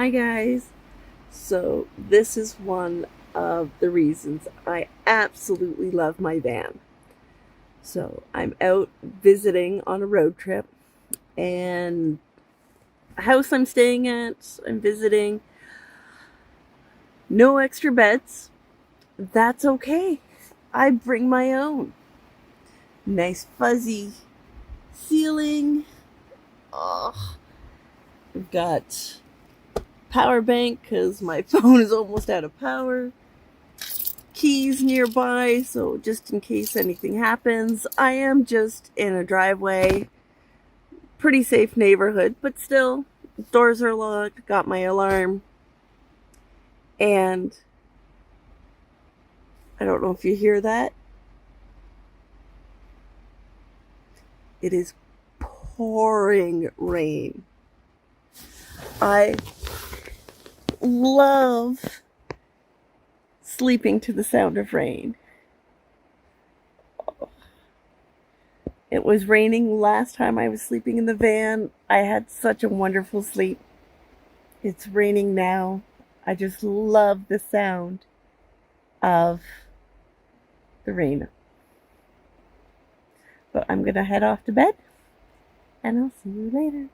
Hi guys. So this is one of the reasons I absolutely love my van. So I'm out visiting on a road trip, and the house I'm staying at, I'm visiting, no extra beds. That's okay. I bring my own. Nice fuzzy ceiling. Oh, we've got power bank because my phone is almost out of power. Keys nearby, so just in case anything happens. I am just in a driveway, pretty safe neighborhood, but still, doors are locked, got my alarm, and I don't know if you hear that. It is pouring rain. I love sleeping to the sound of rain. It was raining last time I was sleeping in the van. I had such a wonderful sleep. It's raining now. I just love the sound of the rain. But I'm going to head off to bed, and I'll see you later.